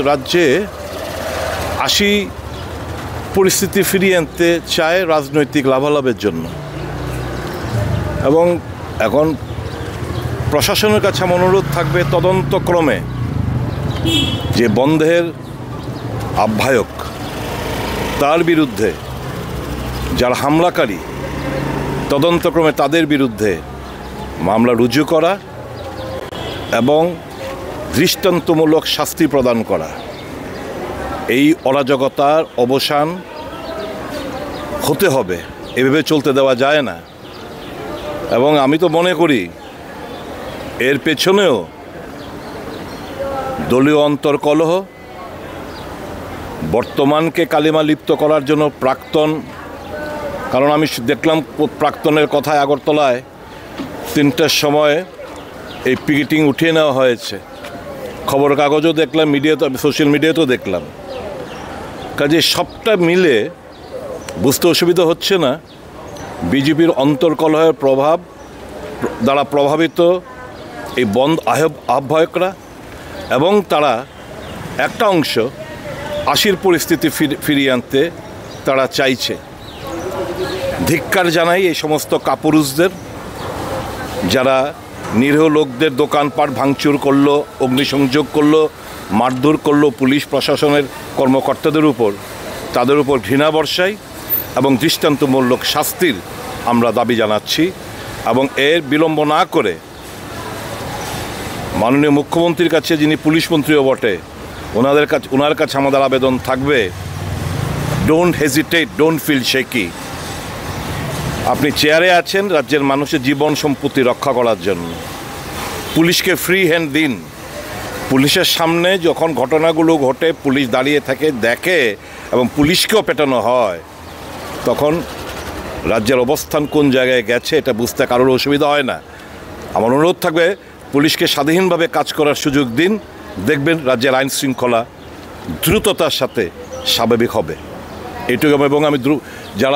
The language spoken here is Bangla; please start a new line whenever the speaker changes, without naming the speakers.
রাজ্যে পরিস্থিতি ফিরিয়ে আনতে চায় রাজনৈতিক লাভালাভের জন্য, এবং এখন প্রশাসনের কাছে আমার অনুরোধ থাকবে তদন্তক্রমে যে বন্ধের আহ্বায়ক তার বিরুদ্ধে যারা হামলাকারী তদন্তক্রমে তাদের বিরুদ্ধে মামলা রুজু করা এবং দৃষ্টান্তমূলক শাস্তি প্রদান করা। এই অরাজকতার অবসান হতে হবে, এভাবে চলতে দেওয়া যায় না। এবং আমি তো মনে করি এর পেছনেও দলীয় অন্তর্কলহ, বর্তমানকে কালিমা লিপ্ত করার জন্য প্রাক্তন, কারণ আমি দেখলাম প্রাক্তনের কথায় আগরতলায় 3টার সময় এই পিকেটিং উঠিয়ে নেওয়া হয়েছে, খবরের কাগজও দেখলাম, মিডিয়াতে, সোশ্যাল মিডিয়াতেও দেখলাম। কাজে সবটা মিলে বুঝতে অসুবিধা হচ্ছে না বিজেপির অন্তর্কলহের প্রভাব দ্বারা প্রভাবিত এই বন্ধ আহ্বায়করা, এবং তারা একটা অংশ 80 পরিস্থিতি ফিরিয়ে আনতে তারা চাইছে। ধিক্কার জানাই এই সমস্ত কাপুরুষদের যারা নিরীহ লোকদের দোকানপাট ভাঙচুর করলো, অগ্নিসংযোগ করলো, মারধর করলো পুলিশ প্রশাসনের কর্মকর্তাদের উপর, তাদের উপর ঘৃণা বর্ষায় এবং দৃষ্টান্তমূলক শাস্তির আমরা দাবি জানাচ্ছি। এবং এর বিলম্ব না করে মাননীয় মুখ্যমন্ত্রীর কাছে, যিনি পুলিশ মন্ত্রীও বটে, ওনার কাছে আমাদের আবেদন থাকবে, don't hesitate, don't feel shaky. আপনি চেয়ারে আছেন রাজ্যের মানুষের জীবন সম্পত্তি রক্ষা করার জন্য, পুলিশকে ফ্রি হ্যান্ড দিন। পুলিশের সামনে যখন ঘটনাগুলো ঘটে, পুলিশ দাঁড়িয়ে থাকে দেখে এবং পুলিশকেও পেটানো হয়, তখন রাজ্যের অবস্থান কোন জায়গায় গেছে এটা বুঝতে কারোর অসুবিধা হয় না। আমার অনুরোধ থাকবে পুলিশকে স্বাধীনভাবে কাজ করার সুযোগ দিন, দেখবেন রাজ্যের আইন শৃঙ্খলা দ্রুততার সাথে স্বাভাবিক হবে। এটুকু। এবং আমি যারা